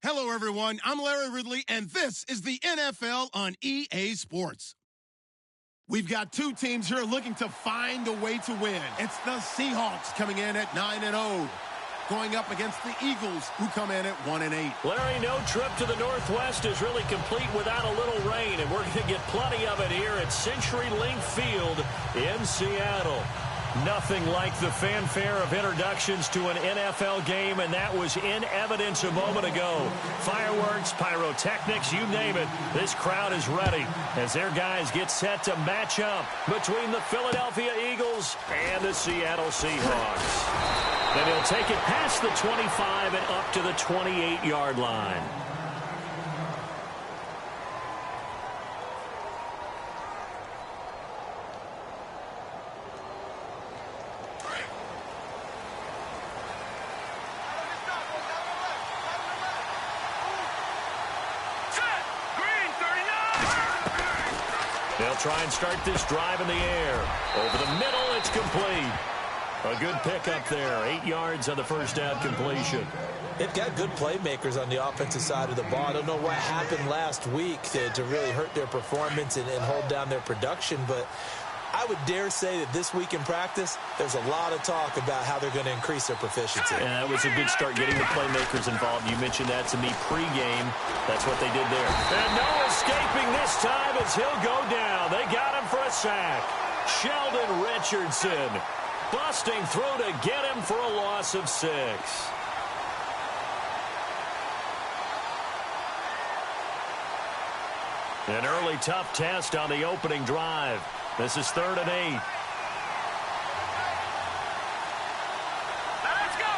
Hello, everyone. I'm Larry Ridley, and this is the NFL on EA Sports. We've got two teams here looking to find a way to win. It's the Seahawks coming in at 9-0, going up against the Eagles, who come in at 1-8. Larry, no trip to the Northwest is really complete without a little rain, and we're going to get plenty of it here at CenturyLink Field in Seattle. Nothing like the fanfare of introductions to an NFL game, and that was in evidence a moment ago. Fireworks, pyrotechnics, you name it. This crowd is ready as their guys get set to match up between the Philadelphia Eagles and the Seattle Seahawks. And he'll take it past the 25 and up to the 28-yard line. They'll try and start this drive in the air. Over the middle, it's complete. A good pickup there. 8 yards on the first down completion. They've got good playmakers on the offensive side of the ball. I don't know what happened last week to really hurt their performance and hold down their production, but I would dare say that this week in practice, there's a lot of talk about how they're going to increase their proficiency. Yeah, that was a good start getting the playmakers involved. You mentioned that to me pregame. That's what they did there. And no escaping this time as he'll go down. They got him for a sack. Sheldon Richardson busting through to get him for a loss of 6. An early tough test on the opening drive. This is 3rd and 8. Let's go.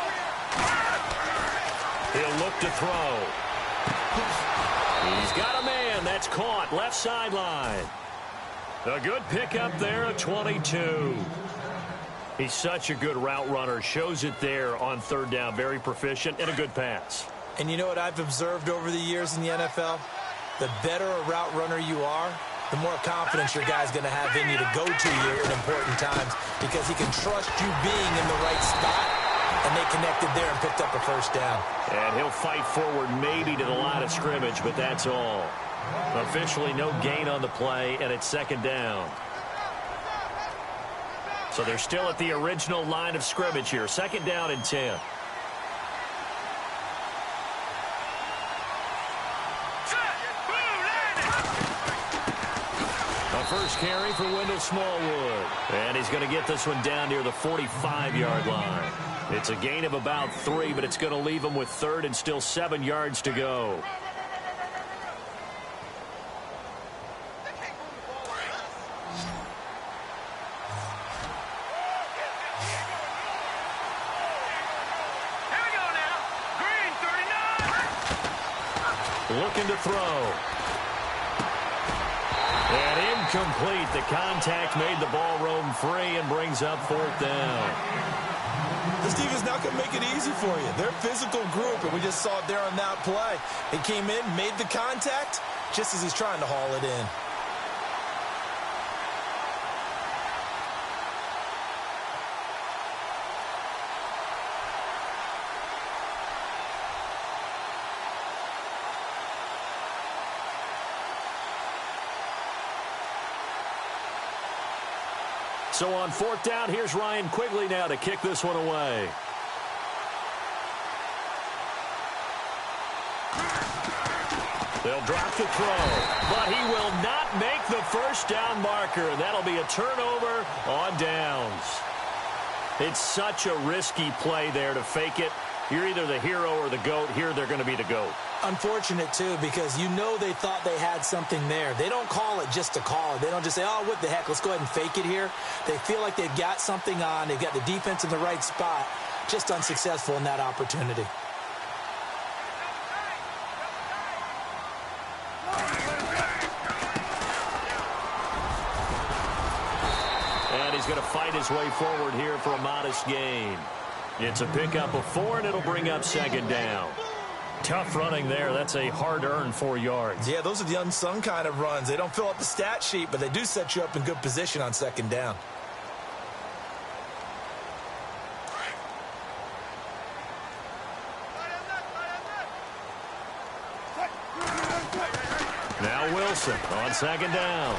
He'll look to throw. He's got a man. That's caught. Left sideline. A good pickup there at 22. He's such a good route runner. Shows it there on 3rd down. Very proficient and a good pass. And you know what I've observed over the years in the NFL? The better a route runner you are, the more confidence your guy's going to have in you to go to you in important times because he can trust you being in the right spot, and they connected there and picked up a first down. And he'll fight forward maybe to the line of scrimmage, but that's all. Officially no gain on the play, and it's 2nd down. So they're still at the original line of scrimmage here. 2nd down and 10. First carry for Wendell Smallwood. And he's going to get this one down near the 45-yard line. It's a gain of about 3, but it's going to leave him with 3rd and still 7 yards to go. Here we go now. Green 39. Looking to throw. And incomplete. The contact made the ball roam free and brings up 4th down. This defense not going to make it easy for you. They're a physical group, and we just saw it there on that play. He came in, made the contact, just as he's trying to haul it in. So on 4th down, here's Ryan Quigley now to kick this one away. They'll drop the throw, but he will not make the first down marker. That'll be a turnover on downs. It's such a risky play there to fake it. You're either the hero or the GOAT. Here they're going to be the GOAT. Unfortunate, too, because you know they thought they had something there. They don't call it just to call it. They don't just say, oh, what the heck, let's go ahead and fake it here. They feel like they've got something on. They've got the defense in the right spot. Just unsuccessful in that opportunity. And he's going to fight his way forward here for a modest gain. It's a pickup of 4, and it'll bring up 2nd down. Tough running there. That's a hard-earned 4 yards. Yeah, those are the unsung kind of runs. They don't fill up the stat sheet, but they do set you up in good position on 2nd down. Now Wilson on second down.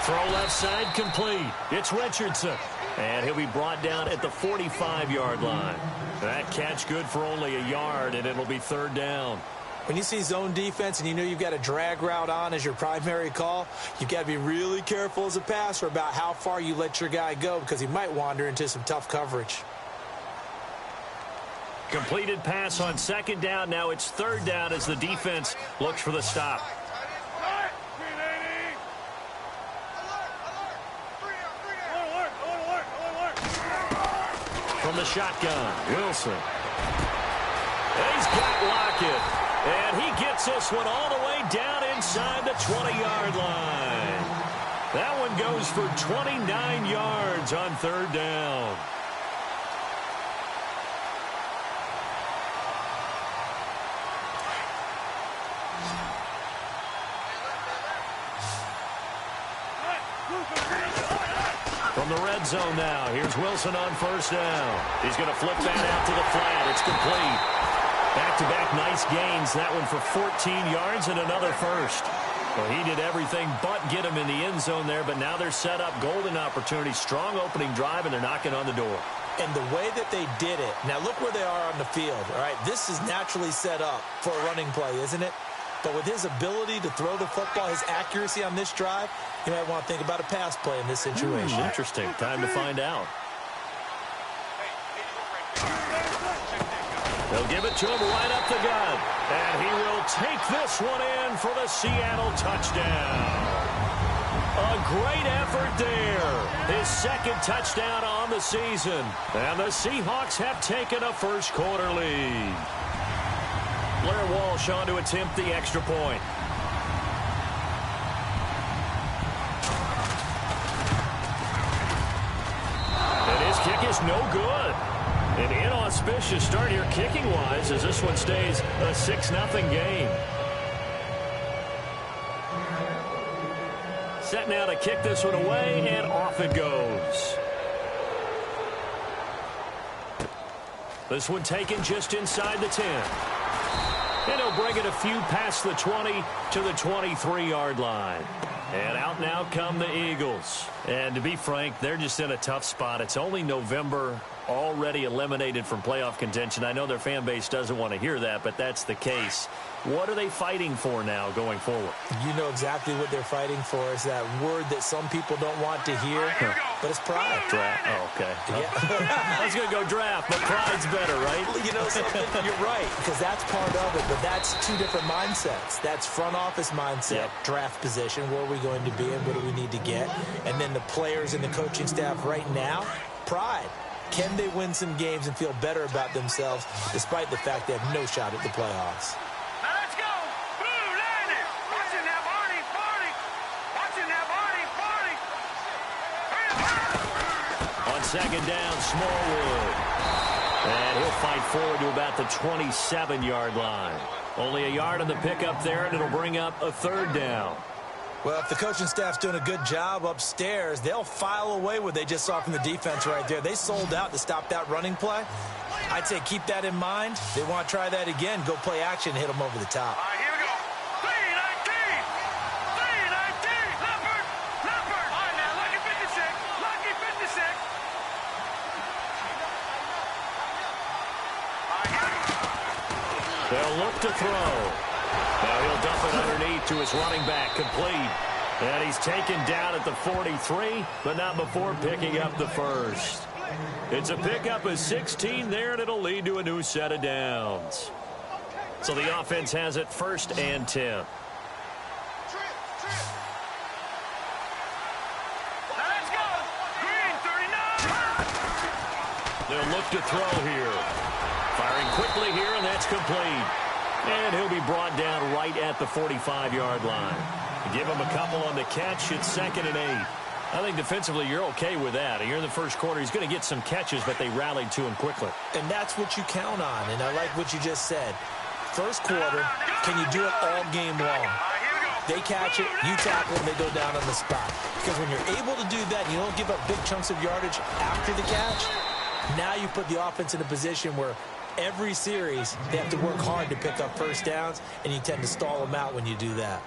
Throw left side complete. It's Richardson. And he'll be brought down at the 45-yard line. That catch good for only a yard, and it'll be third down. When you see zone defense and you know you've got a drag route on as your primary call, you've got to be really careful as a passer about how far you let your guy go because he might wander into some tough coverage. Completed pass on second down. Now it's third down as the defense looks for the stop. From the shotgun, Wilson. He's got Lockett. And he gets this one all the way down inside the 20-yard line. That one goes for 29 yards on third down. From the red zone now, here's Wilson on first down. He's going to flip that out to the flat. It's complete. Back-to-back nice gains. That one for 14 yards and another first. Well, he did everything but get him in the end zone there, but now they're set up. Golden opportunity, strong opening drive, and they're knocking on the door. And the way that they did it, now look where they are on the field, all right? This is naturally set up for a running play, isn't it? But with his ability to throw the football, his accuracy on this drive, you might want to think about a pass play in this situation. Interesting. Time to find out. They'll give it to him right up the gut. And he will take this one in for the Seattle touchdown. A great effort there. His second touchdown on the season. And the Seahawks have taken a first quarter lead. Blair Walsh on to attempt the extra point. And his kick is no good. An inauspicious start here kicking-wise as this one stays a 6-0 game. Set now to kick this one away, and off it goes. This one taken just inside the 10. And he'll bring it a few past the 20 to the 23-yard line. And out now come the Eagles. And to be frank, they're just in a tough spot. It's only November, already eliminated from playoff contention. I know their fan base doesn't want to hear that, but that's the case. What are they fighting for now going forward? You know exactly what they're fighting for. Is that word that some people don't want to hear, but it's pride. Draft. Oh, okay. Yeah. I was going to go draft, but pride's better, right? Well, you know something? You're right, because that's part of it, but that's two different mindsets. That's front office mindset, draft position, where are we going to be and what do we need to get? And then the players and the coaching staff right now, pride. Can they win some games and feel better about themselves despite the fact they have no shot at the playoffs? Now let's go. Blue landed. Watching that Barney. Watching that Barney. On second down, Smallwood. And he'll fight forward to about the 27-yard line. Only a yard on the pickup there, and it'll bring up a third down. Well, if the coaching staff's doing a good job upstairs, they'll file away what they just saw from the defense right there. They sold out to stop that running play. I'd say keep that in mind. They want to try that again. Go play action, hit them over the top. All right, here we go. 3-19. Leopard. All right, now, lucky 56. Lucky 56. All right, here we go. They'll look to throw. Now he'll dump it underneath to his running back, complete. And he's taken down at the 43, but not before picking up the first. It's a pickup of 16 there, and it'll lead to a new set of downs. So the offense has it first and 10. Now let's go. Green, 39. They'll look to throw here. Firing quickly here, and that's complete. And he'll be brought down right at the 45-yard line. Give him a couple on the catch. It's 2nd and 8. I think defensively you're okay with that. Here in the first quarter, he's going to get some catches, but they rallied to him quickly. And that's what you count on, and I like what you just said. First quarter, can you do it all game long? They catch it, you tackle them, they go down on the spot. Because when you're able to do that, you don't give up big chunks of yardage after the catch, now you put the offense in a position where Every series, they have to work hard to pick up first downs, and you tend to stall them out when you do that.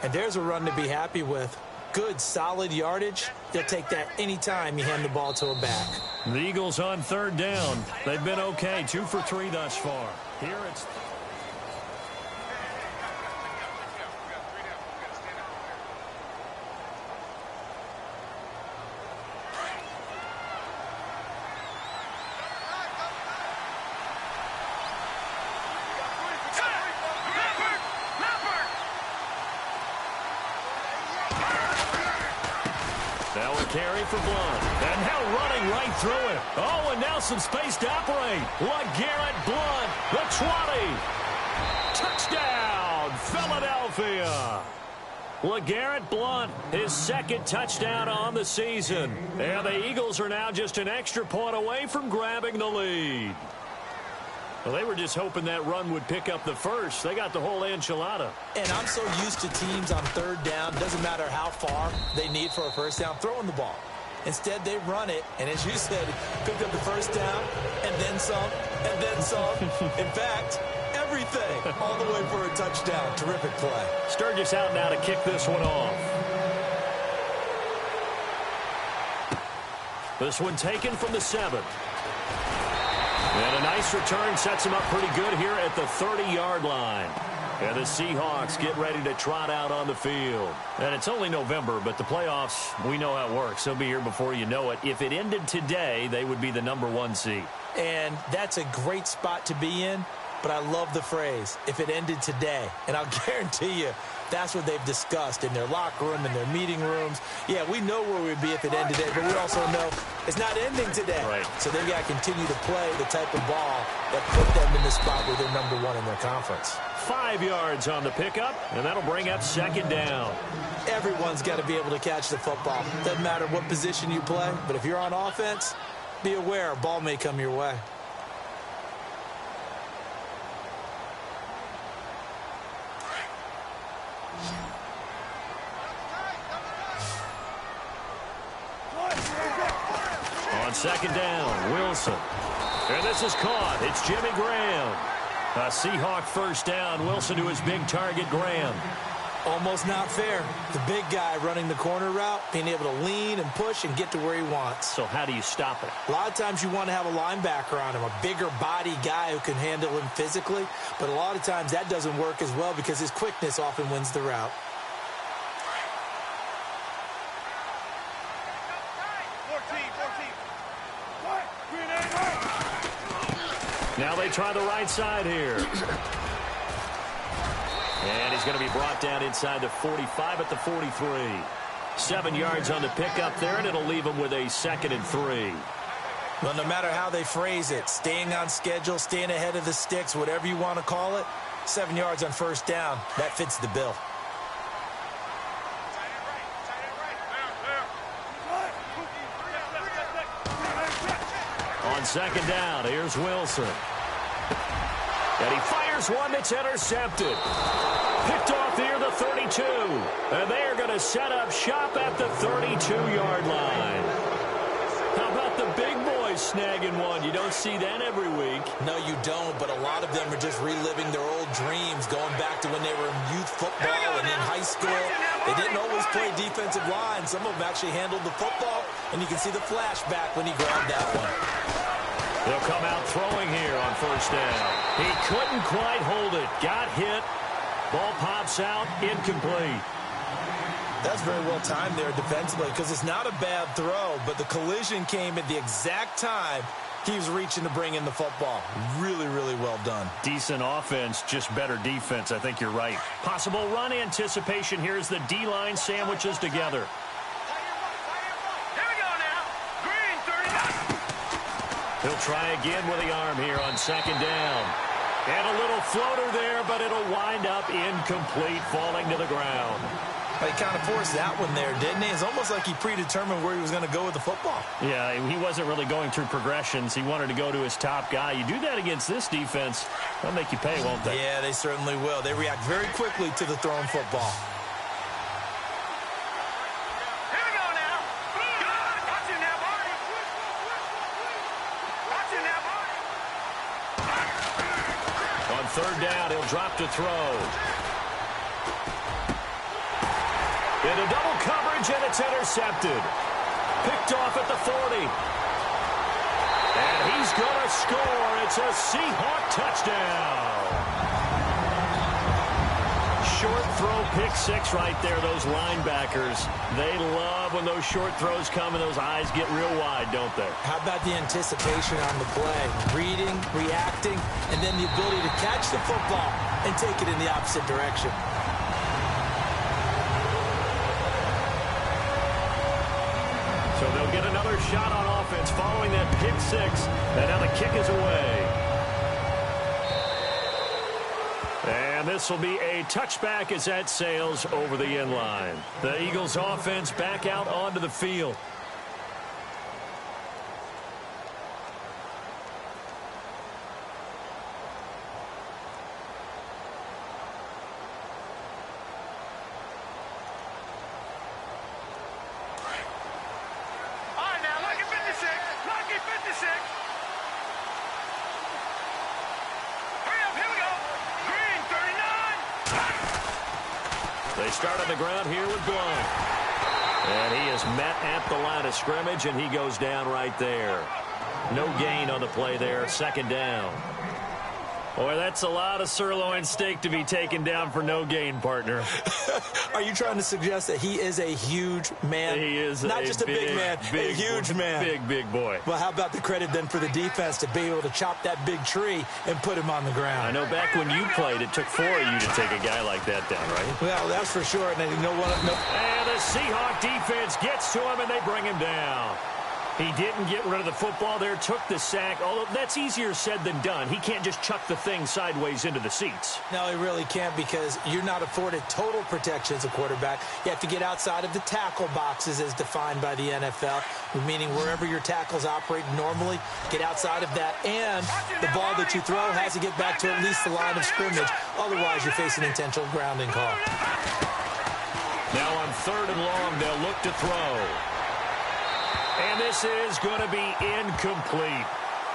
And there's a run to be happy with. Good, solid yardage. You'll take that anytime you hand the ball to a back. The Eagles on third down. They've been okay, 2 for 3 thus far. Here it's... Now a carry for Blunt. And now running right through it. Oh, and now some space to operate. LeGarrette Blunt, the 20. Touchdown, Philadelphia. LeGarrette Blunt, his second touchdown on the season. And the Eagles are now just an extra point away from grabbing the lead. Well, they were just hoping that run would pick up the first. They got the whole enchilada. And I'm so used to teams on third down, doesn't matter how far they need for a first down, throwing the ball. Instead, they run it, and as you said, picked up the first down, and then some, and then some. In fact, everything, all the way for a touchdown. Terrific play. Sturgis out now to kick this one off. This one taken from the 7. And a nice return sets him up pretty good here at the 30-yard line. And the Seahawks get ready to trot out on the field. And it's only November, but the playoffs, we know how it works. They'll be here before you know it. If it ended today, they would be the #1 seed. And that's a great spot to be in, but I love the phrase, if it ended today. And I'll guarantee you, that's what they've discussed in their locker room, in their meeting rooms. Yeah, we know where we'd be if it ended today, but we also know it's not ending today. Right. So they've got to continue to play the type of ball that put them in the spot where they're #1 in their conference. 5 yards on the pickup, and that'll bring up second down. Everyone's got to be able to catch the football. Doesn't matter what position you play, but if you're on offense, be aware a ball may come your way. On second down, Wilson. And this is caught. It's Jimmy Graham. A Seahawk first down. Wilson to his big target, Graham. Almost not fair. The big guy running the corner route, being able to lean and push and get to where he wants. So how do you stop it? A lot of times you want to have a linebacker on him, a bigger body guy who can handle him physically. But a lot of times that doesn't work as well because his quickness often wins the route. Now they try the right side here. And he's going to be brought down inside the 45 at the 43. 7 yards on the pickup there, and it'll leave him with a 2nd and 3. Well, no matter how they phrase it, staying on schedule, staying ahead of the sticks, whatever you want to call it, 7 yards on first down, that fits the bill. On second down, here's Wilson. And he fires one that's intercepted. Picked off near the 32. And they are going to set up shop at the 32-yard line. How about the big boys snagging one? You don't see that every week. No, you don't, but a lot of them are just reliving their old dreams, going back to when they were in youth football and in high school. They didn't always play defensive line. Some of them actually handled the football, and you can see the flashback when he grabbed that one. They'll come out throwing here on first down. He couldn't quite hold it. Got hit. Ball pops out. Incomplete. That's very well timed there defensively because it's not a bad throw, but the collision came at the exact time he was reaching to bring in the football. Really, really well done. Decent offense, just better defense. I think you're right. Possible run anticipation here as the D-line sandwiches together. He'll try again with the arm here on second down. And a little floater there, but it'll wind up incomplete, falling to the ground. He kind of forced that one there, didn't he? It's almost like he predetermined where he was going to go with the football. Yeah, he wasn't really going through progressions. He wanted to go to his top guy. You do that against this defense, they'll make you pay, won't they? Yeah, they certainly will. They react very quickly to the thrown football. third down, he'll drop to throw. Into double coverage, and it's intercepted. Picked off at the 40. And he's going to score. It's a Seahawk touchdown. Short throw, pick six right there. Those linebackers, they love when those short throws come and those eyes get real wide, don't they? How about the anticipation on the play? Reading, reacting, and then the ability to catch the football and take it in the opposite direction. So they'll get another shot on offense following that pick six. And now the kick is away. And this will be a touchback as that sails over the end line. The Eagles offense back out onto the field. They start on the ground here with Blount. And he is met at the line of scrimmage, and he goes down right there. No gain on the play there. Second down. Boy, that's a lot of sirloin steak to be taken down for no gain, partner. Are you trying to suggest that he is a huge man? He is not just a big man, a huge man. Big boy. Well, how about the credit then for the defense to be able to chop that big tree and put him on the ground? I know back when you played, it took 4 of you to take a guy like that down, right? Well, that's for sure. And you know what? No. And the Seahawk defense gets to him, and they bring him down. He didn't get rid of the football there, took the sack. Although that's easier said than done. He can't just chuck the thing sideways into the seats. No, he really can't, because you're not afforded total protection as a quarterback. You have to get outside of the tackle boxes as defined by the NFL, meaning wherever your tackles operate normally, get outside of that. And the ball that you throw has to get back to at least the line of scrimmage. Otherwise, you're facing an intentional grounding call. Now on third and long, they'll look to throw. And this is going to be incomplete.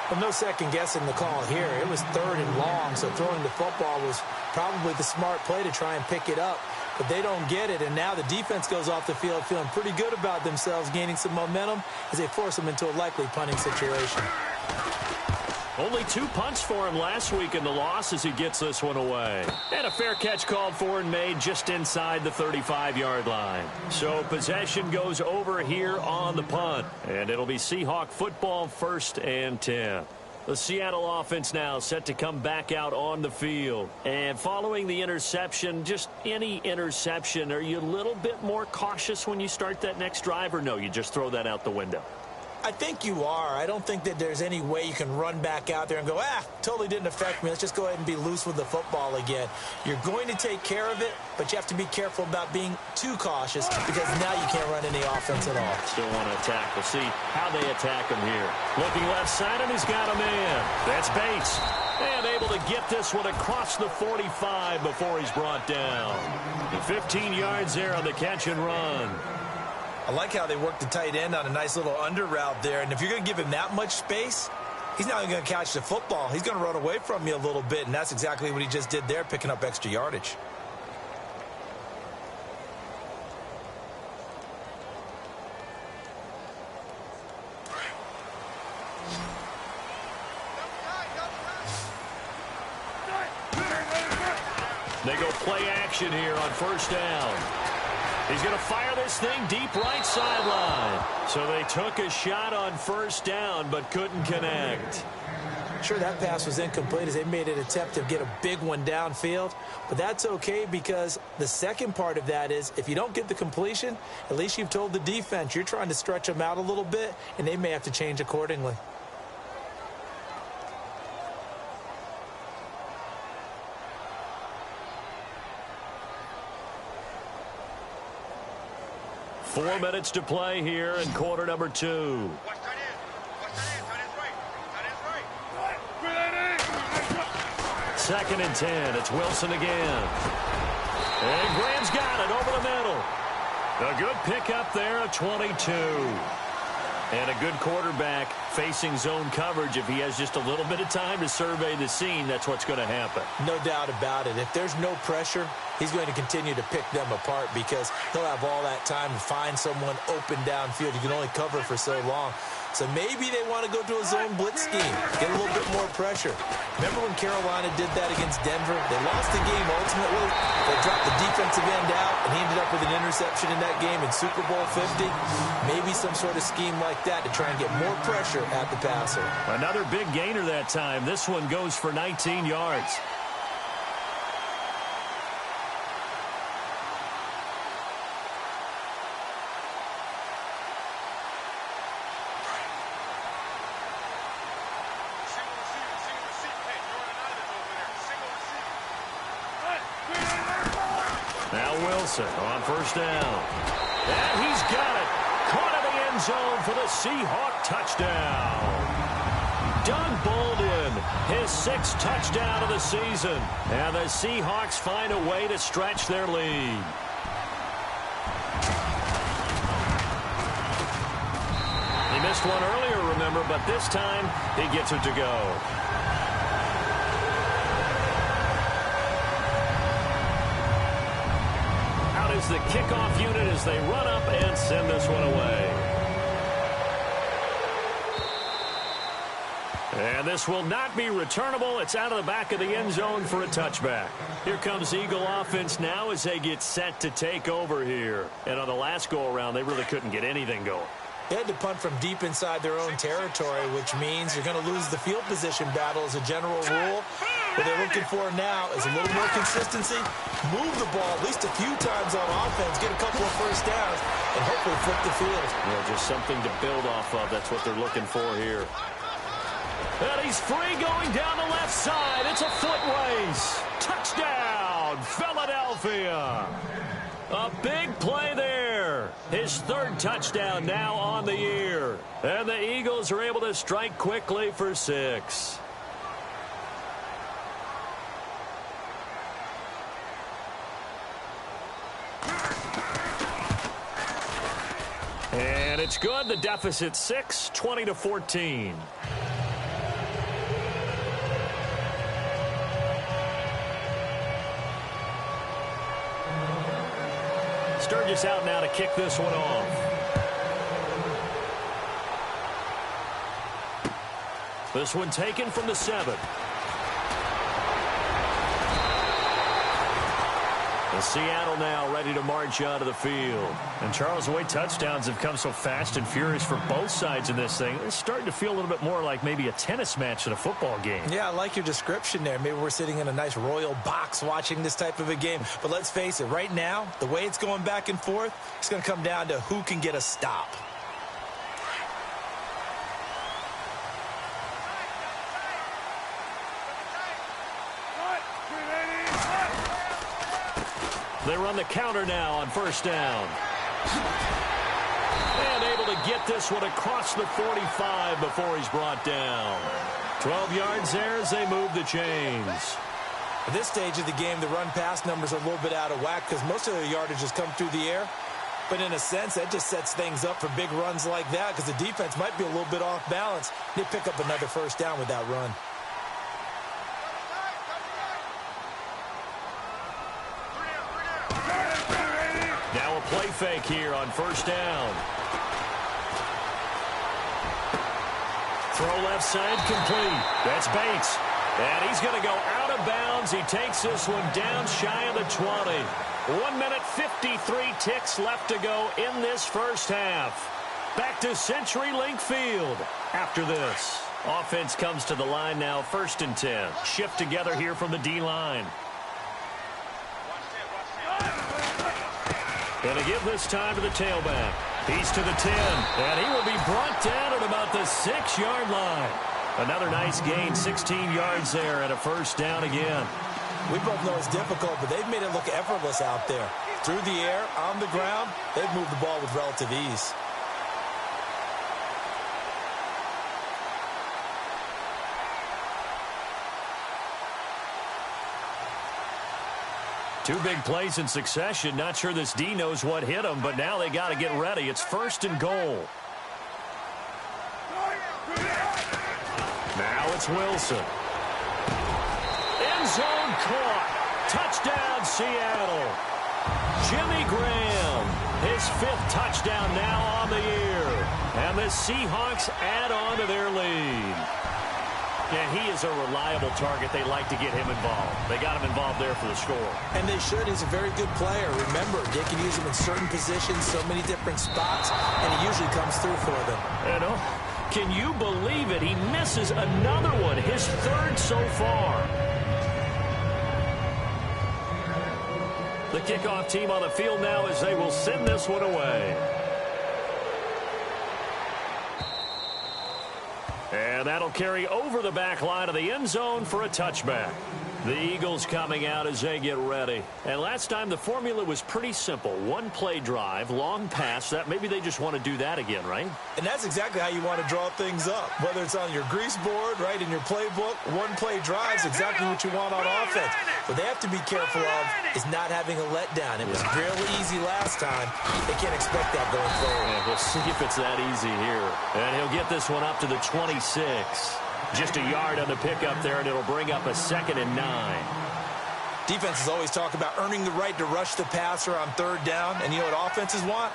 Well, no second guessing the call here. It was third and long, so throwing the football was probably the smart play to try and pick it up. But they don't get it, and now the defense goes off the field feeling pretty good about themselves, gaining some momentum as they force them into a likely punting situation. Only 2 punts for him last week in the loss as he gets this one away. And a fair catch called for and made just inside the 35-yard line. So possession goes over here on the punt. And it'll be Seahawk football, 1st and 10. The Seattle offense now set to come back out on the field. And following the interception, just any interception, are you a little bit more cautious when you start that next drive, or no, you just throw that out the window? I think you are. I don't think that there's any way you can run back out there and go, totally didn't affect me. Let's just go ahead and be loose with the football again. You're going to take care of it, but you have to be careful about being too cautious, because now you can't run any offense at all. Still want to attack. We'll see how they attack him here. Looking left side, and he's got a man. That's Bates. And able to get this one across the 45 before he's brought down. 15 yards there on the catch and run. I like how they work the tight end on a nice little under route there. And if you're going to give him that much space, he's not going to catch the football. He's going to run away from you a little bit, and that's exactly what he just did there, picking up extra yardage. They go play action here on 1st down. He's going to fire this thing deep right sideline. So they took a shot on 1st down, but couldn't connect. Sure, that pass was incomplete as they made an attempt to get a big one downfield. But that's okay, because the second part of that is if you don't get the completion, at least you've told the defense you're trying to stretch them out a little bit, and they may have to change accordingly. Four minutes to play here in quarter number 2. Second and 10. It's Wilson again. And Graham's got it over the middle. A good pickup there, a 22. And a good quarterback facing zone coverage, if he has just a little bit of time to survey the scene, that's what's going to happen. No doubt about it. If there's no pressure, he's going to continue to pick them apart because he'll have all that time to find someone open downfield. You can only cover for so long. So maybe they want to go to a zone blitz scheme, get a little bit more pressure. Remember when Carolina did that against Denver? They lost the game ultimately. They dropped the defensive end out, and he ended up with an interception in that game in Super Bowl 50. Maybe some sort of scheme like that to try and get more pressure at the passer. Another big gainer that time. This one goes for 19 yards. Now Wilson on first down. And he's got it. Caught in the end zone for the Seahawk touchdown. Doug Baldwin, his 6th touchdown of the season. And the Seahawks find a way to stretch their lead. He missed one earlier, remember, but this time he gets it to go. Is the kickoff unit as they run up and send this one away. And this will not be returnable. It's out of the back of the end zone for a touchback. Here comes Eagle offense now as they get set to take over here. And on the last go-around, they really couldn't get anything going. They had to punt from deep inside their own territory, which means you're going to lose the field position battle as a general rule. What they're looking for now is a little more consistency, move the ball at least a few times on offense, get a couple of first downs, and hopefully flip the field. Yeah, just something to build off of. That's what they're looking for here. And he's free going down the left side. It's a foot race. Touchdown, Philadelphia. A big play there. His 3rd touchdown now on the year. And the Eagles are able to strike quickly for 6. And it's good. The deficit 6, 20-14. Sturgis out now to kick this one off. This one taken from the 7. And Seattle now ready to march onto the field. And Charles, the way touchdowns have come so fast and furious for both sides in this thing, it's starting to feel a little bit more like maybe a tennis match than a football game. Yeah, I like your description there. Maybe we're sitting in a nice royal box watching this type of a game. But let's face it, right now, the way it's going back and forth, it's going to come down to who can get a stop. They run the counter now on first down. And able to get this one across the 45 before he's brought down. 12 yards there as they move the chains. At this stage of the game, the run-pass numbers are a little bit out of whack because most of the yardage has come through the air. But in a sense, that just sets things up for big runs like that because the defense might be a little bit off balance. They pick up another first down with that run. Now a play fake here on first down. Throw left side complete. That's Bates. And he's going to go out of bounds. He takes this one down shy of the 20. 1 minute 53 ticks left to go in this first half. Back to CenturyLink Field after this. Offense comes to the line now, 1st and 10. Shift together here from the D-line. Going to give this time to the tailback. He's to the 10, and he will be brought down at about the 6-yard line. Another nice gain, 16 yards there, and a first down again. We both know it's difficult, but they've made it look effortless out there. Through the air, on the ground, they've moved the ball with relative ease. Two big plays in succession. Not sure this D knows what hit him, but now they got to get ready. It's 1st and goal. it's Wilson. End zone caught. Touchdown, Seattle. Jimmy Graham, his 5th touchdown now on the year. And the Seahawks add on to their lead. Yeah, he is a reliable target. They like to get him involved. They got him involved there for the score. And they should. He's a very good player. Remember, they can use him in certain positions, so many different spots, and he usually comes through for them. You know, can you believe it? He misses another one, his 3rd so far. The kickoff team on the field now as they will send this one away. And that'll carry over the back line of the end zone for a touchback. The Eagles coming out as they get ready. And last time the formula was pretty simple. 1-play drive, long pass. That maybe they just want to do that again, right? And that's exactly how you want to draw things up. Whether it's on your grease board, right, in your playbook, 1-play drive is exactly what you want on offense. What they have to be careful of is not having a letdown. It was real easy last time. They can't expect that going forward. Yeah, we'll see if it's that easy here. And he'll get this one up to the 26. Just a yard on the pickup there, and it'll bring up a 2nd and 9. Defenses always talk about earning the right to rush the passer on 3rd down. And you know what offenses want?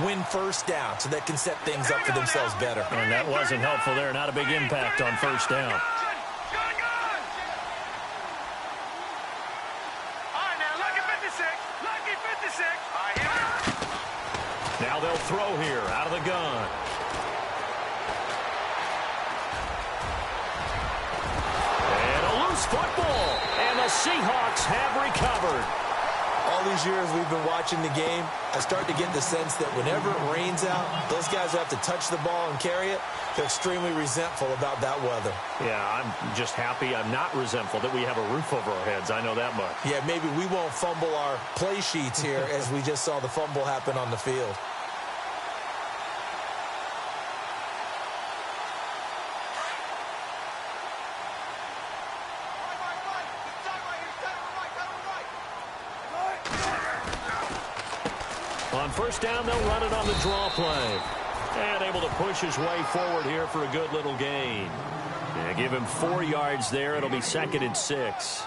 Win 1st down so they can set things up for themselves better. And that wasn't helpful there. Not a big impact on 1st down. Now they'll throw here out of the gun. And a loose football. And the Seahawks have recovered. All these years we've been watching the game, I start to get the sense that whenever it rains out, those guys who have to touch the ball and carry it, they're extremely resentful about that weather. Yeah, I'm just happy I'm not resentful that we have a roof over our heads. I know that much. Yeah, maybe we won't fumble our play sheets here as we just saw the fumble happen on the field. On 1st down, they'll run it on the draw play. And able to push his way forward here for a good little gain. Yeah, give him 4 yards there. It'll be 2nd and 6.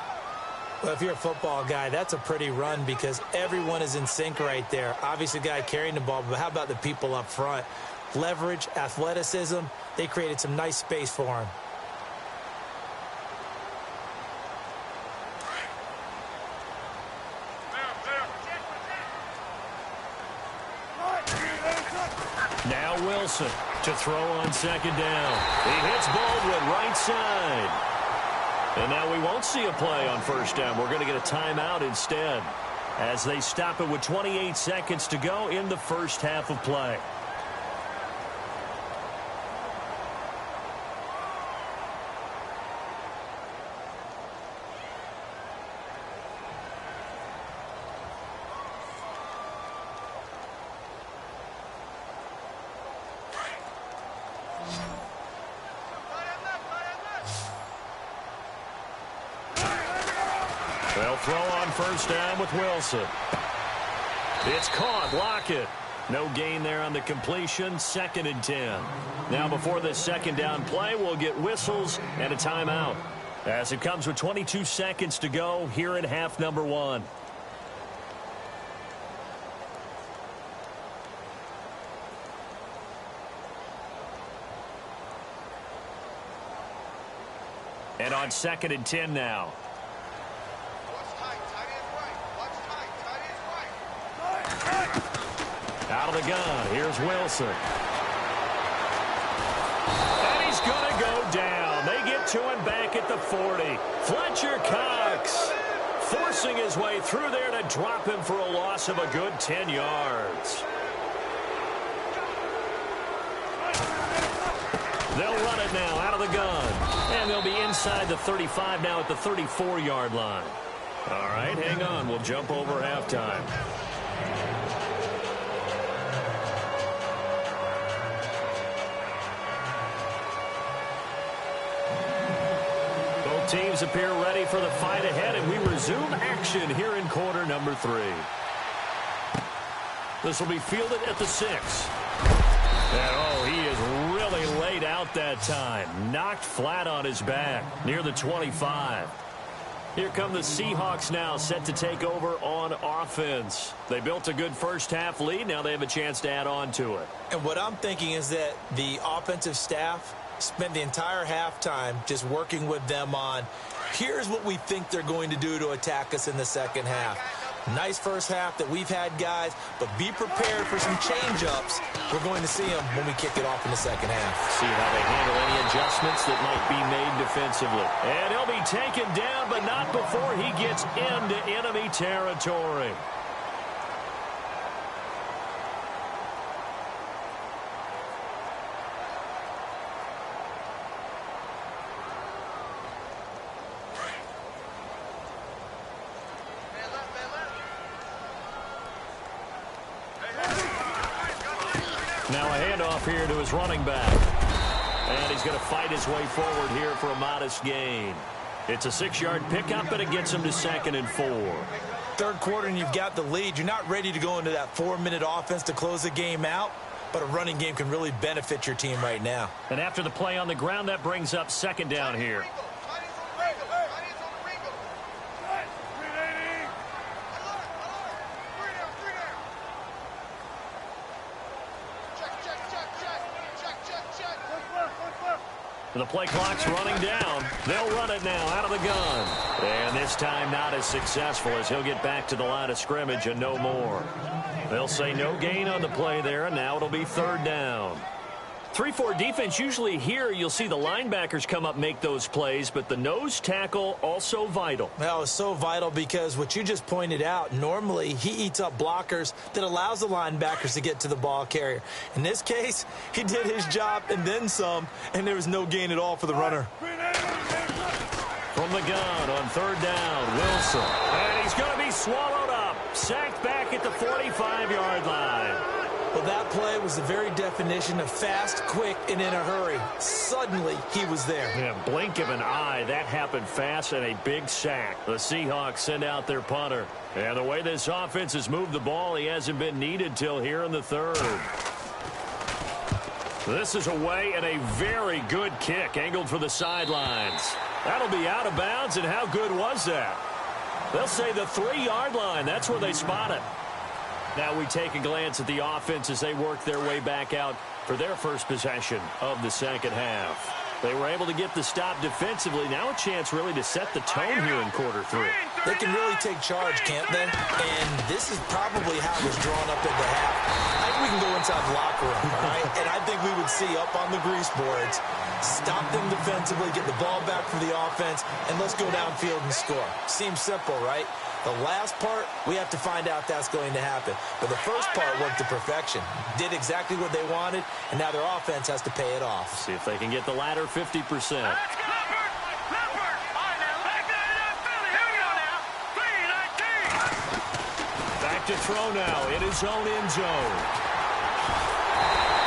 Well, if you're a football guy, that's a pretty run because everyone is in sync right there. Obviously, the guy carrying the ball, but how about the people up front? Leverage, athleticism, they created some nice space for him. Now Wilson to throw on 2nd down. He hits Baldwin right side. And now we won't see a play on 1st down. We're going to get a timeout instead as they stop it with 28 seconds to go in the 1st half of play. They'll throw on 1st down with Wilson. It's caught. Lockett. No gain there on the completion. 2nd and 10. Now before this 2nd down play, we'll get whistles and a timeout as it comes with 22 seconds to go here in half number 1. And on 2nd and 10 now. Out of the gun, here's Wilson. And he's going to go down. They get to him back at the 40. Fletcher Cox forcing his way through there to drop him for a loss of a good 10 yards. They'll run it now out of the gun. And they'll be inside the 35 now at the 34-yard line. All right, hang on. We'll jump over halftime. Both teams appear ready for the fight ahead, and we resume action here in quarter number 3. This will be fielded at the 6. And, oh, he is really laid carried out that time. Knocked flat on his back near the 25. Here come the Seahawks now, set to take over on offense. They built a good first-half lead. Now they have a chance to add on to it. And what I'm thinking is that the offensive staff spent the entire halftime just working with them on, here's what we think they're going to do to attack us in the second half. Nice first half that we've had, guys, but be prepared for some change-ups. We're going to see them when we kick it off in the second half. See how they handle any adjustments that might be made defensively. And he'll be taken down, but not before he gets into enemy territory. Now a handoff here to his running back. And he's going to fight his way forward here for a modest gain. It's a 6-yard pickup, and it gets him to 2nd and 4. Third quarter, and you've got the lead. You're not ready to go into that 4-minute offense to close the game out, but a running game can really benefit your team right now. And after the play on the ground, that brings up 2nd down here. The play clock's running down. They'll run it now out of the gun. And this time not as successful as he'll get back to the line of scrimmage and no more. They'll say no gain on the play there, and now it'll be 3rd down. 3-4 defense, usually here you'll see the linebackers come up make those plays, but the nose tackle also vital. Well, it's so vital because what you just pointed out, normally he eats up blockers that allows the linebackers to get to the ball carrier. In this case, he did his job and then some, and there was no gain at all for the runner. From the gun on 3rd down, Wilson. And he's going to be swallowed up. Sacked back at the 45-yard line. Well, that play was the very definition of fast, quick, and in a hurry. Suddenly, he was there. Yeah, blink of an eye. That happened fast and a big sack. The Seahawks send out their punter. And the way this offense has moved the ball, he hasn't been needed till here in the 3rd. This is away and a very good kick angled for the sidelines. That'll be out of bounds, and how good was that? They'll say the 3-yard line. That's where they spot it. Now we take a glance at the offense as they work their way back out for their first possession of the second half. They were able to get the stop defensively. Now a chance really to set the tone here in quarter 3. They can really take charge, can't they? And this is probably how it was drawn up at the half. I think we can go inside the locker room, all right? And I think we would see up on the grease boards, stop them defensively, get the ball back for the offense, and let's go downfield and score. Seems simple, right? The last part, we have to find out that's going to happen. But the first part worked to perfection. Did exactly what they wanted, and now their offense has to pay it off. See if they can get the latter 50%. Back to throw now in his own end zone.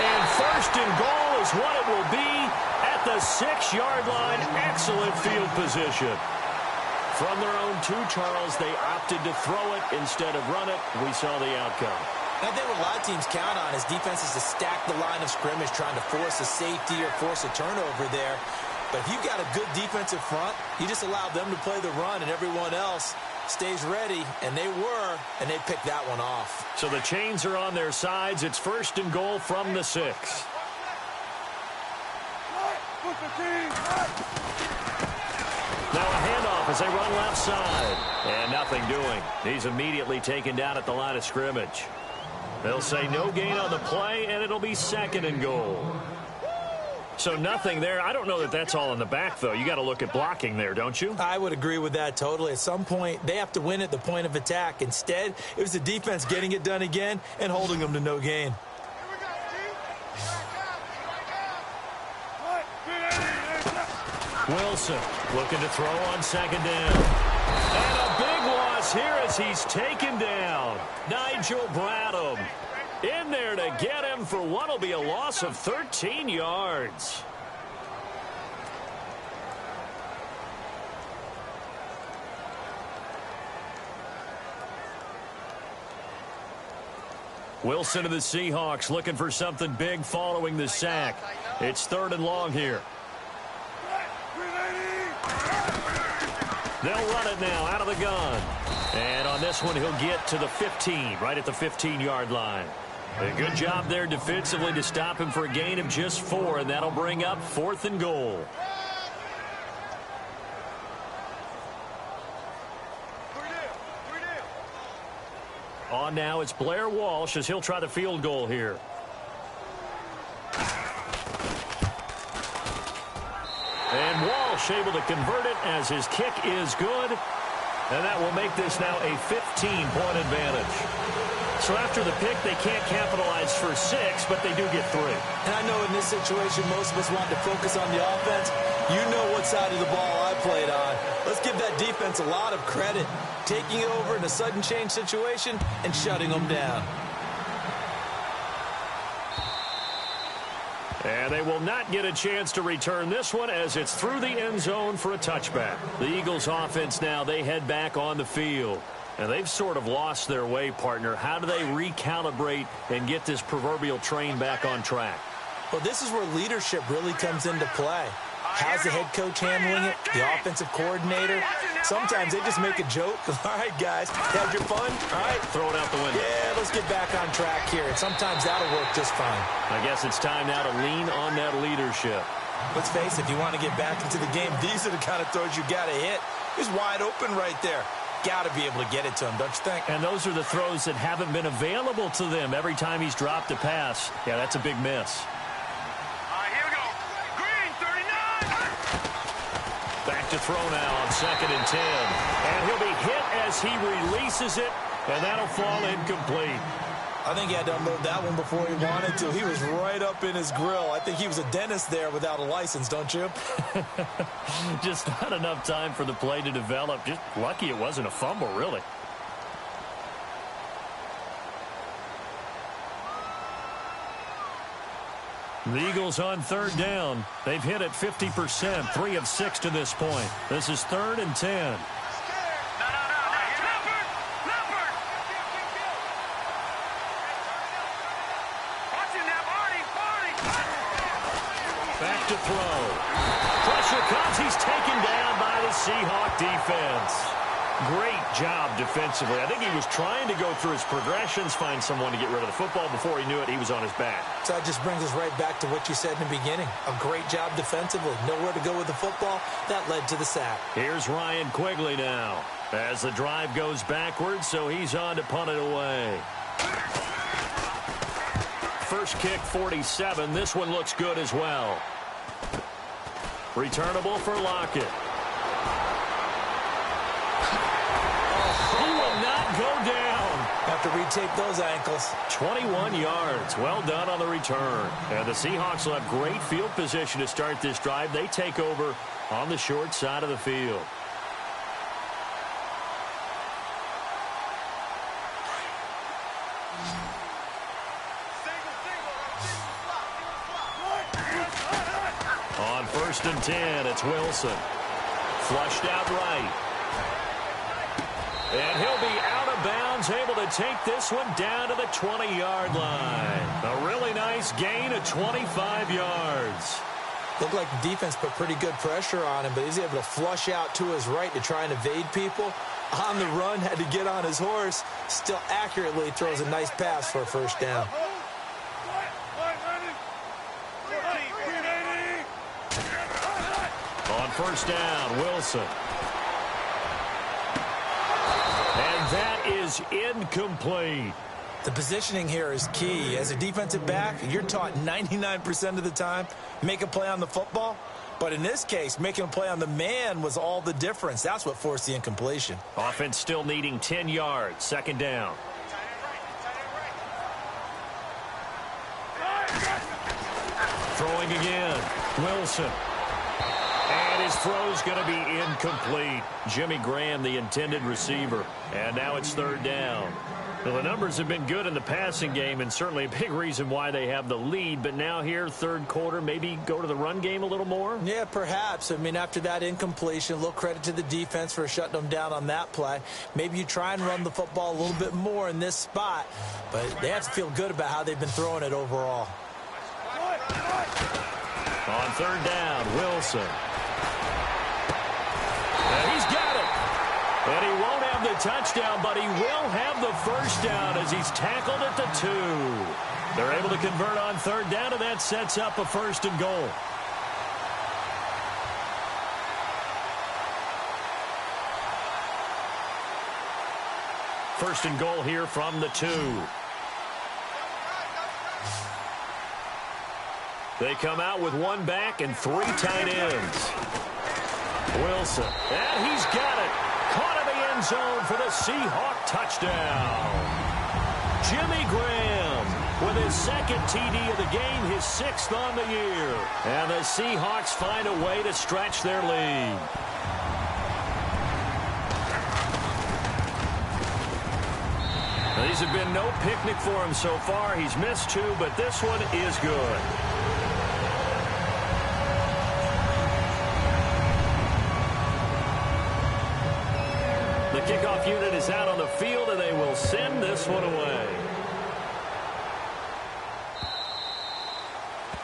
And 1st and goal is what it will be at the 6-yard line. Excellent field position. From their own 2, Charles, they opted to throw it instead of run it. We saw the outcome. I think what a lot of teams count on is defenses to stack the line of scrimmage, trying to force a safety or force a turnover there. But if you've got a good defensive front, you just allow them to play the run, and everyone else stays ready, and they were, and they picked that one off. So the chains are on their sides. It's 1st and goal from the 6. Now a handoff as they run left side. And nothing doing. He's immediately taken down at the line of scrimmage. They'll say no gain on the play, and it'll be 2nd and goal. So nothing there. I don't know that that's all in the back, though. You got to look at blocking there, don't you? I would agree with that totally. At some point, they have to win at the point of attack. Instead, it was the defense getting it done again and holding them to no gain. Wilson looking to throw on 2nd down. And a big loss here as he's taken down. Nigel Bradham in there to get him for what will be a loss of 13 yards. Wilson of the Seahawks looking for something big following the sack. It's 3rd and long here. They'll run it now out of the gun. And on this one, he'll get to the 15, right at the 15-yard line. A good job there defensively to stop him for a gain of just 4, and that'll bring up 4th and goal. On now, it's Blair Walsh as he'll try the field goal here. And Walsh able to convert it as his kick is good. And that will make this now a 15-point advantage. So after the pick, they can't capitalize for 6, but they do get 3. And I know in this situation, most of us want to focus on the offense. You know what side of the ball I played on. Let's give that defense a lot of credit. Taking over in a sudden change situation and shutting them down. And they will not get a chance to return this one as it's through the end zone for a touchback. The Eagles offense now, they head back on the field. And they've sort of lost their way, partner. How do they recalibrate and get this proverbial train back on track? Well, this is where leadership really comes into play. How's the head coach handling it? The offensive coordinator? Sometimes they just make a joke. All right, guys, had your fun? All right. Throw it out the window. Yeah, let's get back on track here. And sometimes that'll work just fine. I guess it's time now to lean on that leadership. Let's face it, if you want to get back into the game, these are the kind of throws you got to hit. He's wide open right there. Got to be able to get it to him, don't you think? And those are the throws that haven't been available to them every time he's dropped a pass. Yeah, that's a big miss. Back to throw now on 2nd and 10. And he'll be hit as he releases it, and that'll fall incomplete. I think he had to unload that one before he wanted to. He was right up in his grill. I think he was a dentist there without a license, don't you? Just not enough time for the play to develop. Just lucky it wasn't a fumble, really. The Eagles on 3rd down. They've hit it 50%, 3 of 6 to this point. This is 3rd and 10. Back to throw. Pressure comes. He's taken down by the Seahawk defense. Great job defensively. I think he was trying to go through his progressions, find someone to get rid of the football. Before he knew it, he was on his back. So that just brings us right back to what you said in the beginning. A great job defensively. Nowhere to go with the football. That led to the sack. Here's Ryan Quigley now as the drive goes backwards, so he's on to punt it away. First kick, 47. This one looks good as well. Returnable for Lockett. Go down. Have to retape those ankles. 21 yards. Well done on the return. And the Seahawks will have great field position to start this drive. They take over on the short side of the field. On 1st and 10, it's Wilson. Flushed out right. And he'll be out of bounds, able to take this one down to the 20-yard line. A really nice gain of 25 yards. Looked like the defense put pretty good pressure on him, but he's able to flush out to his right to try and evade people. On the run, had to get on his horse. Still accurately throws a nice pass for a 1st down. On 1st down, Wilson. And that is incomplete. The positioning here is key. As a defensive back, you're taught 99% of the time, make a play on the football. But in this case, making a play on the man was all the difference. That's what forced the incompletion. Offense still needing 10 yards. 2nd down. Throwing again. Wilson. And And his throw's going to be incomplete. Jimmy Graham, the intended receiver. And now it's third down. Well, the numbers have been good in the passing game, and certainly a big reason why they have the lead. But now here, third quarter, maybe go to the run game a little more? Yeah, perhaps. I mean, after that incompletion, a little credit to the defense for shutting them down on that play. Maybe you try and run the football a little bit more in this spot. But they have to feel good about how they've been throwing it overall. On third down, Wilson. And he's got it. And he won't have the touchdown, but he will have the first down as he's tackled at the 2. They're able to convert on third down, and that sets up a first and goal. First and goal here from the 2. They come out with one back and 3 tight ends. Wilson, and he's got it. Caught in the end zone for the Seahawk touchdown. Jimmy Graham with his second TD of the game, his 6th on the year. And the Seahawks find a way to stretch their lead. These have been no picnic for him so far. He's missed 2, but this one is good. The kickoff unit is out on the field, and they will send this one away.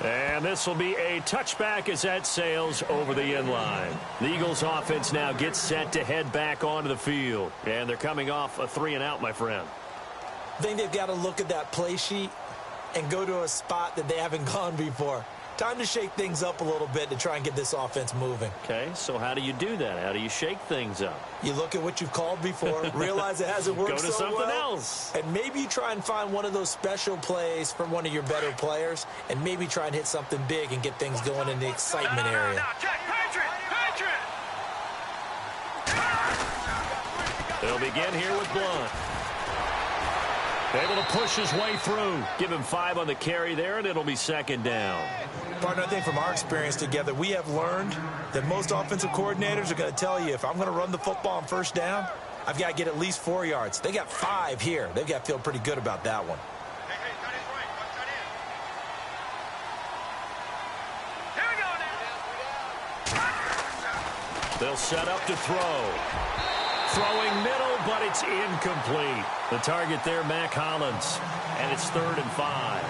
And this will be a touchback as that sails over the end line. The Eagles offense now gets set to head back onto the field. And they're coming off a 3-and-out, my friend. I think they've got to look at that play sheet and go to a spot that they haven't gone before. Time to shake things up a little bit to try and get this offense moving. Okay, so how do you do that? How do you shake things up? You look at what you've called before, realize it hasn't worked so well. Go to something else. And maybe you try and find one of those special plays from one of your better players, and maybe try and hit something big and get things going in the excitement area. Now, check, Patriot! They'll begin here with Blunt. Able to push his way through. Give him 5 on the carry there, and it'll be second down. Partner, I think from our experience together, we have learned that most offensive coordinators are going to tell you, if I'm going to run the football on first down, I've got to get at least 4 yards. They got 5 here. They've got to feel pretty good about that one. They'll set up to throw. Throwing middle, but it's incomplete. The target there, Mac Hollins. And it's 3rd and 5.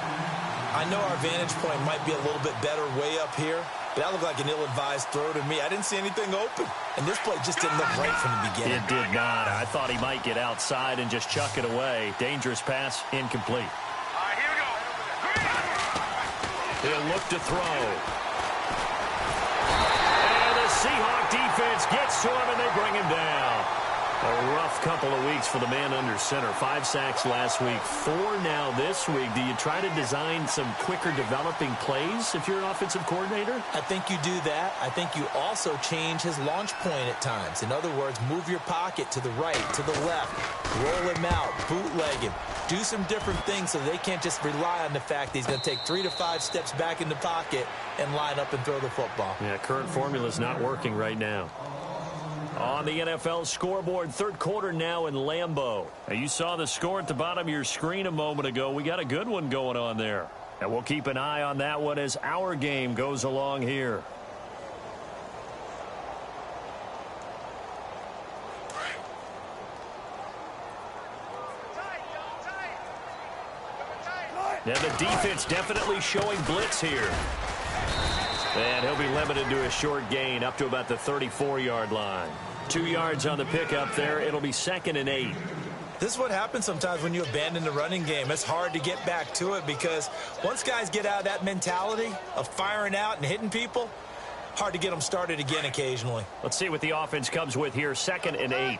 I know our vantage point might be a little bit better way up here, but that looked like an ill-advised throw to me. I didn't see anything open, and this play just didn't look right from the beginning. It did not. I thought he might get outside and just chuck it away. Dangerous pass, incomplete. All right, here we go. He'll look to throw. And the Seahawk defense gets to him, and they bring him down. A rough couple of weeks for the man under center. 5 sacks last week, 4 now this week. Do you try to design some quicker developing plays if you're an offensive coordinator? I think you do that. I think you also change his launch point at times. In other words, move your pocket to the right, to the left, roll him out, bootleg him. Do some different things so they can't just rely on the fact that he's going to take 3 to 5 steps back in the pocket and line up and throw the football. Yeah, current formula is not working right now. On the NFL scoreboard, third quarter now in Lambeau. Now, you saw the score at the bottom of your screen a moment ago. We got a good one going on there. And we'll keep an eye on that one as our game goes along here. Now the defense definitely showing blitz here. And he'll be limited to a short gain up to about the 34-yard line. 2 yards on the pickup there. It'll be 2nd and 8. This is what happens sometimes when you abandon the running game. It's hard to get back to it because once guys get out of that mentality of firing out and hitting people, hard to get them started again occasionally. Let's see what the offense comes with here. 2nd and 8.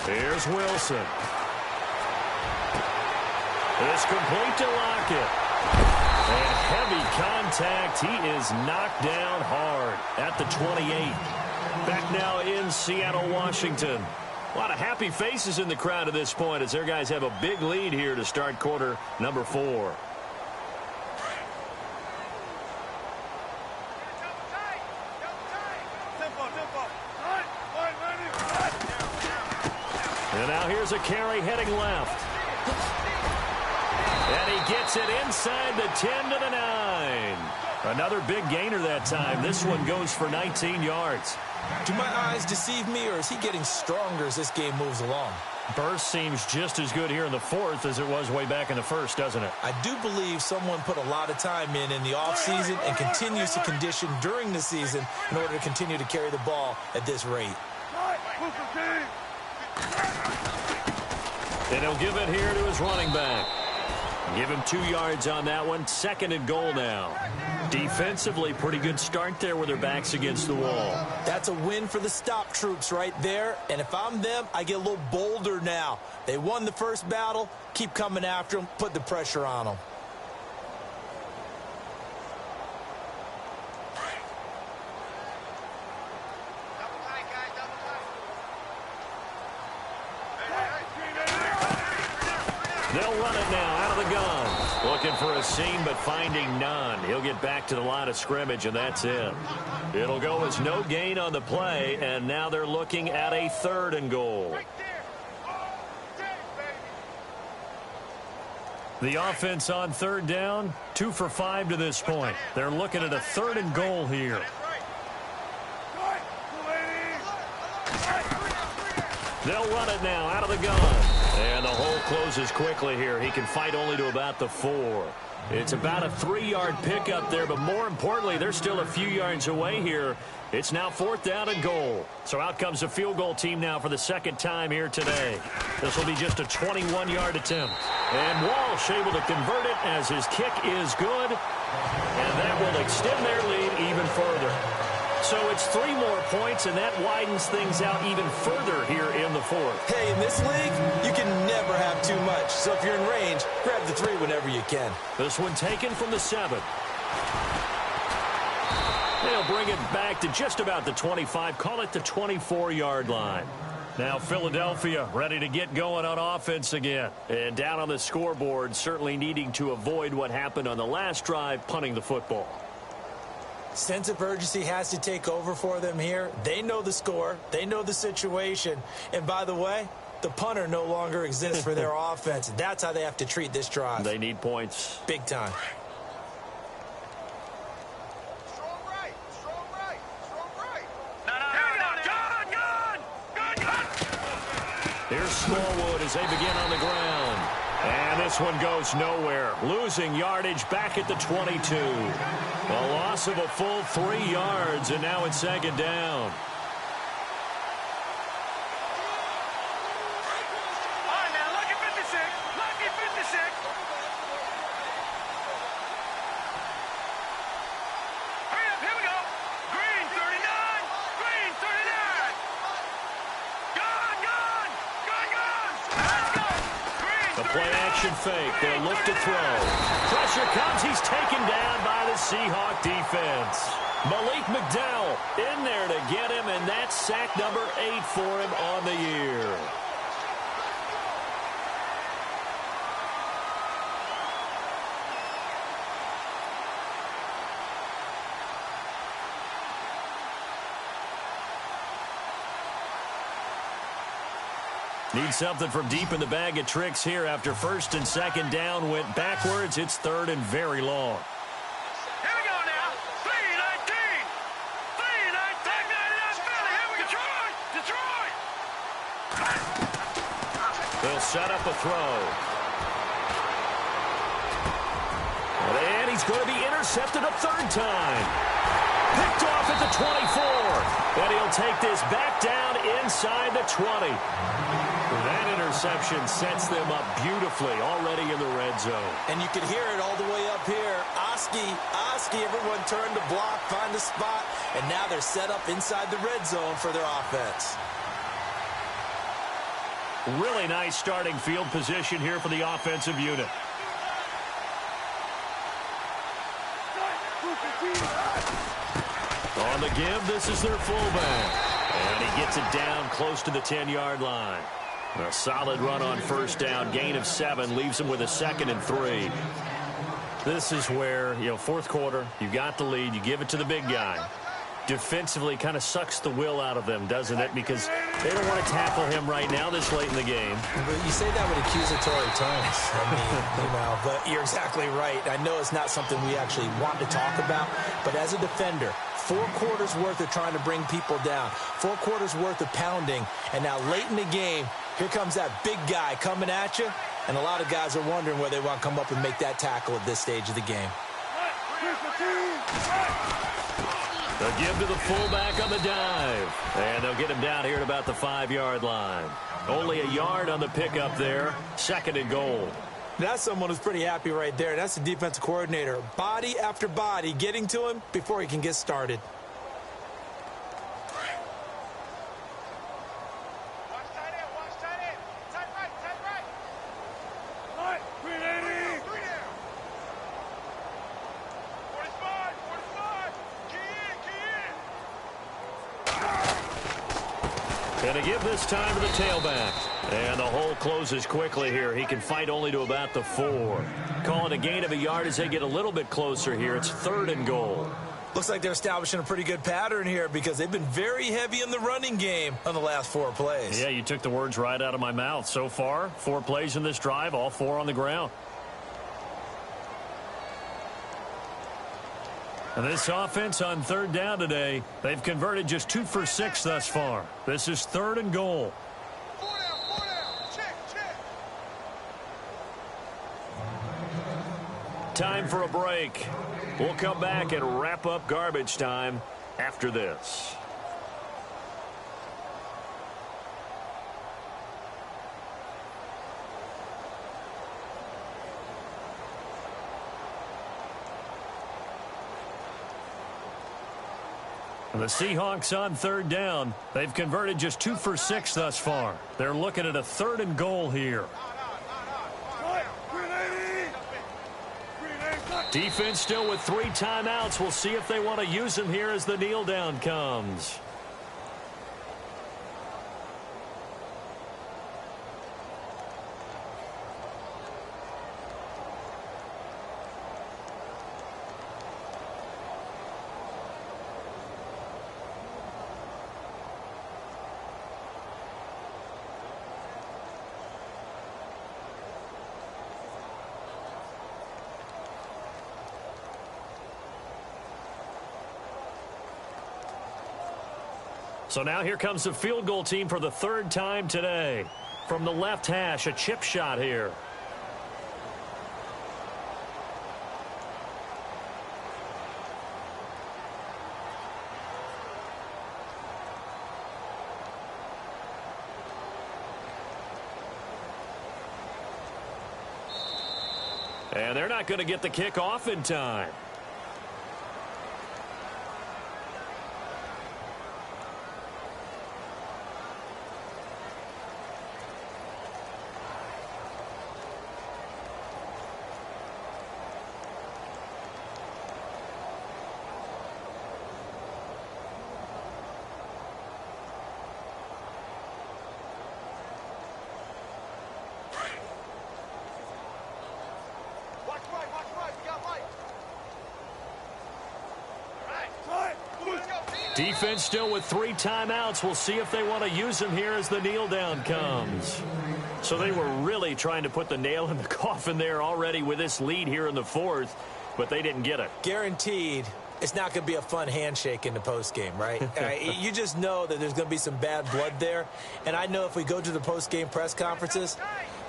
Here's Wilson. It's complete to Lockett. And heavy contact. He is knocked down hard at the 28. Back now in Seattle, Washington. A lot of happy faces in the crowd at this point as their guys have a big lead here to start quarter number 4. And now here's a carry heading left. And he gets it inside the 10 to the 9. Another big gainer that time. This one goes for 19 yards. Do my eyes deceive me, or is he getting stronger as this game moves along? Burst seems just as good here in the fourth as it was way back in the first, doesn't it? I do believe someone put a lot of time in the offseason and continues to condition during the season in order to continue to carry the ball at this rate. And he'll give it here to his running back. Give him 2 yards on that one. 2nd and goal now. Defensively, pretty good start there with their backs against the wall. That's a win for the stop troops right there. And if I'm them, I get a little bolder now. They won the first battle. Keep coming after them. Put the pressure on them. They'll run it now out of the gun. Looking for a seam, but finding none. He'll get back to the line of scrimmage, and that's it. It'll go as no gain on the play, and now they're looking at a 3rd and goal. The offense on 3rd down, 2 for 5 to this point. They're looking at a 3rd and goal here. They'll run it now out of the gun. And the hole closes quickly here. He can fight only to about the 4. It's about a 3-yard pickup there, but more importantly, they're still a few yards away here. It's now 4th down and goal. So out comes the field goal team now for the 2nd time here today. This will be just a 21-yard attempt. And Walsh able to convert it as his kick is good. And that will extend their lead even further. So it's 3 more points, and that widens things out even further here in the 4th. Hey, in this league, you can never have too much. So if you're in range, grab the 3 whenever you can. This one taken from the 7. They'll bring it back to just about the 25. Call it the 24-yard line. Now Philadelphia ready to get going on offense again. And down on the scoreboard, certainly needing to avoid what happened on the last drive, punting the football. Sense of urgency has to take over for them here. They know the score. They know the situation. And by the way, the punter no longer exists for their offense. That's how they have to treat this drive. They need points. Big time. Strong right. Strong right. Strong right. No. Here's Smallwood as they begin on the ground. And this one goes nowhere. Losing yardage back at the 22. A loss of a full 3 yards, and now it's 2nd down. All right, now, lucky 56. Lucky 56. Hurry up, here we go. Green 39. Green 39. Gone. Let's go. Green 39. The play-action fake. They'll look to throw. Pressure comes. He's taken down by the Seahawk defense. Malik McDowell in there to get him, and that's sack number 8 for him on the year. Need something from deep in the bag of tricks here after 1st and 2nd down went backwards. It's 3rd and very long. Here we go now. 3-19. 3-19. Philly. Here we go. Detroit. They'll set up a throw. And he's going to be intercepted a 3rd time. Picked off at the 24. And he'll take this back down inside the 20. That interception sets them up beautifully already in the red zone. And you can hear it all the way up here. Oski, everyone turned to block, find the spot, and now they're set up inside the red zone for their offense. Really nice starting field position here for the offensive unit. On the give, this is their fullback. And he gets it down close to the 10-yard line. A solid run on 1st down. Gain of 7 leaves them with a 2nd and 3. This is where, 4th quarter, you got the lead. You give it to the big guy. defensively kind of sucks the will out of them, doesn't it? Because they don't want to tackle him right now this late in the game. But you say that with accusatory tones. I mean, but you're exactly right. I know it's not something we actually want to talk about, but as a defender, 4 quarters worth of trying to bring people down, 4 quarters worth of pounding, and now late in the game, here comes that big guy coming at you, and a lot of guys are wondering whether they want to come up and make that tackle at this stage of the game. They'll give to the fullback on the dive, and they'll get him down here at about the 5-yard line. Only a yard on the pickup there, 2nd and goal. That's someone who's pretty happy right there. That's the defensive coordinator. Body after body getting to him before he can get started. And to give this time to the tailback. And the hole closes quickly here. He can fight only to about the 4. Calling a gain of a yard as they get a little bit closer here. It's 3rd and goal. Looks like they're establishing a pretty good pattern here because they've been very heavy in the running game on the last 4 plays. Yeah, you took the words right out of my mouth. So far, 4 plays in this drive, all 4 on the ground. And this offense on 3rd down today, they've converted just 2 for 6 thus far. This is 3rd and goal. 4 down. Check. Time for a break. We'll come back and wrap up garbage time after this. The Seahawks on 3rd down. They've converted just 2 for 6 thus far. They're looking at a 3rd and goal here. Defense still with 3 timeouts. We'll see if they want to use them here as the kneel down comes. So now here comes the field goal team for the 3rd time today. From the left hash, a chip shot here. And they're not going to get the kick off in time. Defense still with 3 timeouts. We'll see if they want to use them here as the kneel down comes. So they were really trying to put the nail in the coffin there already with this lead here in the 4th, but they didn't get it. Guaranteed it's not going to be a fun handshake in the postgame, right? You just know that there's going to be some bad blood there. And I know if we go to the postgame press conferences,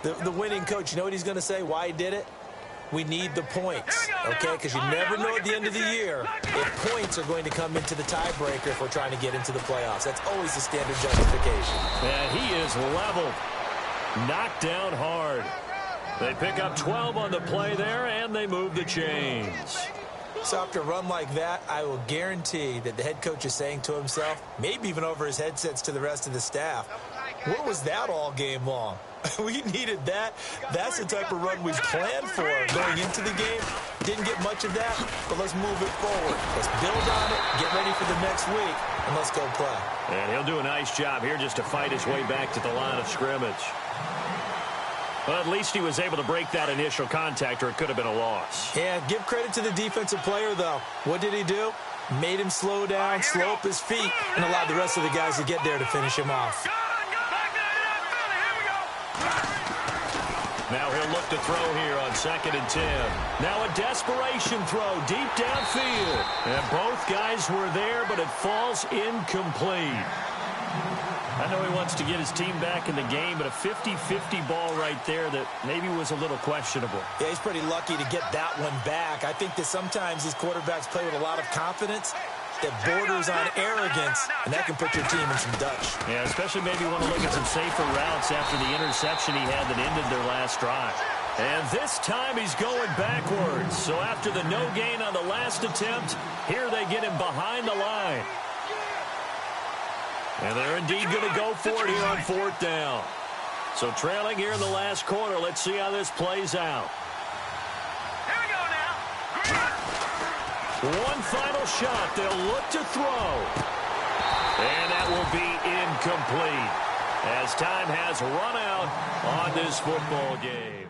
the winning coach, you know what he's going to say, why he did it? We need the points, okay? Because you never know at the end of the year if points are going to come into the tiebreaker if we're trying to get into the playoffs. That's always the standard justification. And he is leveled. Knocked down hard. They pick up 12 on the play there, and they move the chains. So after a run like that, I will guarantee that the head coach is saying to himself, maybe even over his headsets to the rest of the staff, where was that all game long? We needed that. That's the type of run we planned for going into the game. Didn't get much of that, but let's move it forward. Let's build on it, get ready for the next week, and let's go play. And he'll do a nice job here just to fight his way back to the line of scrimmage. Well, at least he was able to break that initial contact, or it could have been a loss. Yeah, give credit to the defensive player, though. What did he do? Made him slow down, slow up his feet, and allowed the rest of the guys to get there to finish him off. Now he'll look to throw here on 2nd and 10. Now a desperation throw deep downfield. And both guys were there, but it falls incomplete. I know he wants to get his team back in the game, but a 50-50 ball right there that maybe was a little questionable. Yeah, he's pretty lucky to get that one back. I think that sometimes these quarterbacks play with a lot of confidence that borders on arrogance, and that can put your team in some Dutch. Yeah, especially maybe want to look at some safer routes after the interception he had that ended their last drive. And this time he's going backwards. So after the no gain on the last attempt, here they get him behind the line. And they're indeed going to go for it here on 4th down. So trailing here in the last quarter, let's see how this plays out. Here we go now. One final shot. They'll look to throw. And that will be incomplete as time has run out on this football game.